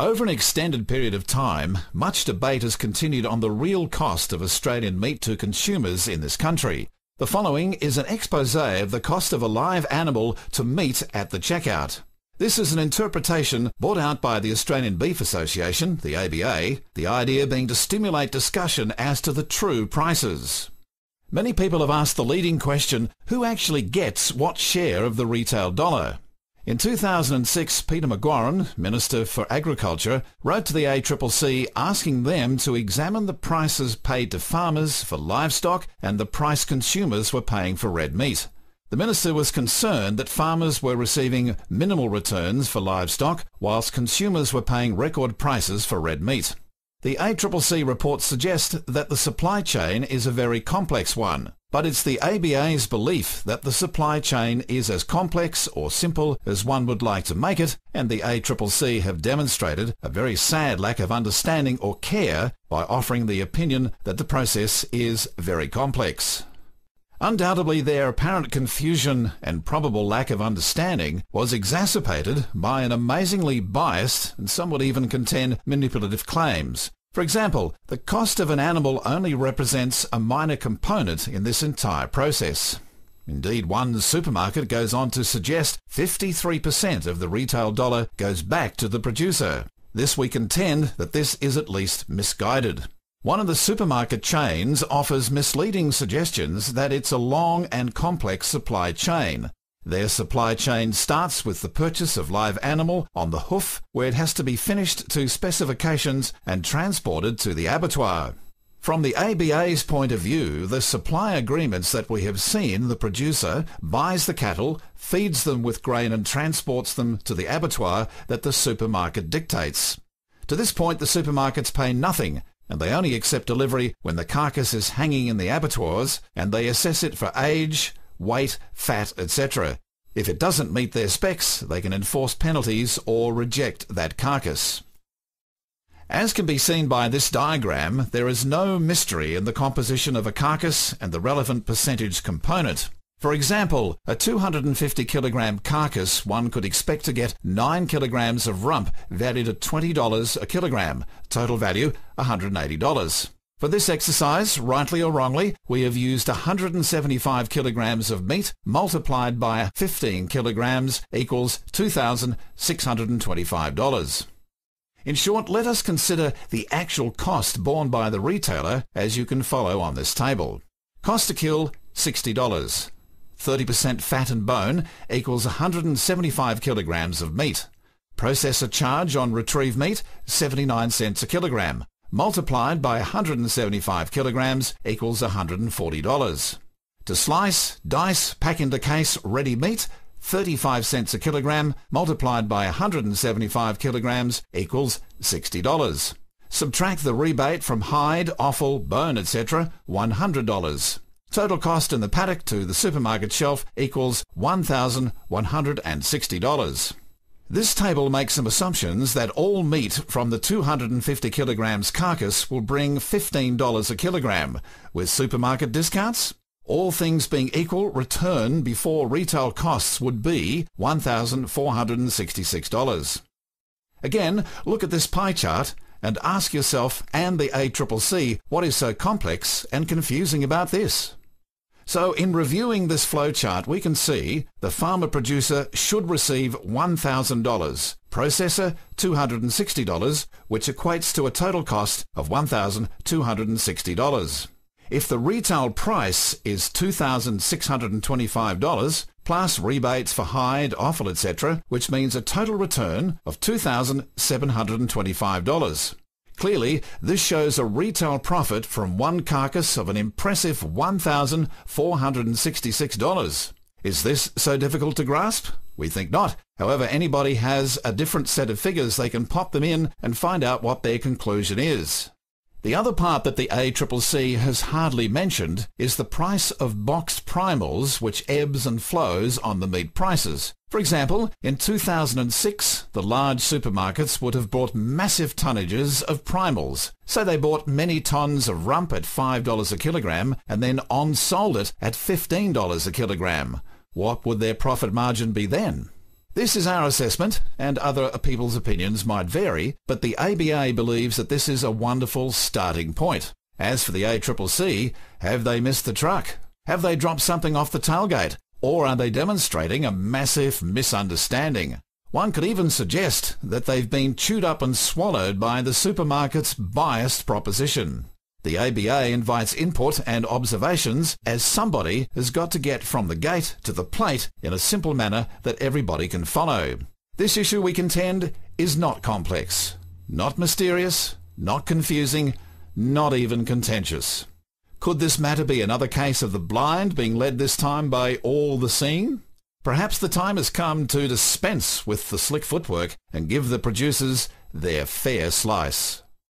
Over an extended period of time, much debate has continued on the real cost of Australian meat to consumers in this country. The following is an expose of the cost of a live animal to meat at the checkout. This is an interpretation brought out by the Australian Beef Association, the ABA, the idea being to stimulate discussion as to the true prices. Many people have asked the leading question, who actually gets what share of the retail dollar? In 2006, Peter McGauran, Minister for Agriculture, wrote to the ACCC asking them to examine the prices paid to farmers for livestock and the price consumers were paying for red meat. The Minister was concerned that farmers were receiving minimal returns for livestock whilst consumers were paying record prices for red meat. The ACCC reports suggest that the supply chain is a very complex one, but it's the ABA's belief that the supply chain is as complex or simple as one would like to make it, and the ACCC have demonstrated a very sad lack of understanding or care by offering the opinion that the process is very complex. Undoubtedly, their apparent confusion and probable lack of understanding was exacerbated by an amazingly biased, and some would even contend manipulative claims. For example, the cost of an animal only represents a minor component in this entire process. Indeed, one supermarket goes on to suggest 53% of the retail dollar goes back to the producer. This we contend that this is at least misguided. One of the supermarket chains offers misleading suggestions that it's a long and complex supply chain. Their supply chain starts with the purchase of live animal on the hoof, where it has to be finished to specifications and transported to the abattoir. From the ABA's point of view, the supply agreements that we have seen, the producer buys the cattle, feeds them with grain and transports them to the abattoir that the supermarket dictates. To this point, the supermarkets pay nothing, and they only accept delivery when the carcass is hanging in the abattoirs, and they assess it for age, weight, fat, etc. If it doesn't meet their specs, they can enforce penalties or reject that carcass. As can be seen by this diagram, there is no mystery in the composition of a carcass and the relevant percentage component. For example, a 250 kilogram carcass, one could expect to get 9 kilograms of rump valued at $20 a kilogram, total value $180. For this exercise, rightly or wrongly, we have used 175 kilograms of meat multiplied by 15 kilograms equals $2,625. In short, let us consider the actual cost borne by the retailer, as you can follow on this table. Cost to kill, $60. 30% fat and bone equals 175 kilograms of meat. Processor charge on retrieved meat, 79 cents a kilogram, multiplied by 175 kilograms equals $140. To slice, dice, pack into case ready meat, 35 cents a kilogram, multiplied by 175 kilograms equals $60. Subtract the rebate from hide, offal, bone, etc., $100. Total cost in the paddock to the supermarket shelf equals $1,160. This table makes some assumptions that all meat from the 250 kilograms carcass will bring $15 a kilogram. With supermarket discounts, all things being equal, return before retail costs would be $1,466. Again, look at this pie chart and ask yourself and the ACCC what is so complex and confusing about this. So in reviewing this flowchart, we can see the farmer-producer should receive $1,000, processor $260, which equates to a total cost of $1,260. If the retail price is $2,625, plus rebates for hide, offal, etc., which means a total return of $2,725. Clearly, this shows a retail profit from one carcass of an impressive $1,466. Is this so difficult to grasp? We think not. However, anybody has a different set of figures, they can pop them in and find out what their conclusion is. The other part that the ACCC has hardly mentioned is the price of boxed primals, which ebbs and flows on the meat prices. For example, in 2006, the large supermarkets would have bought massive tonnages of primals. So they bought many tons of rump at $5 a kilogram and then on-sold it at $15 a kilogram. What would their profit margin be then? This is our assessment, and other people's opinions might vary, but the ABA believes that this is a wonderful starting point. As for the ACCC, have they missed the truck? Have they dropped something off the tailgate? Or are they demonstrating a massive misunderstanding? One could even suggest that they've been chewed up and swallowed by the supermarket's biased proposition. The ABA invites input and observations, as somebody has got to get from the gate to the plate in a simple manner that everybody can follow. This issue, we contend, is not complex, not mysterious, not confusing, not even contentious. Could this matter be another case of the blind being led this time by all the seeing? Perhaps the time has come to dispense with the slick footwork and give the producers their fair slice.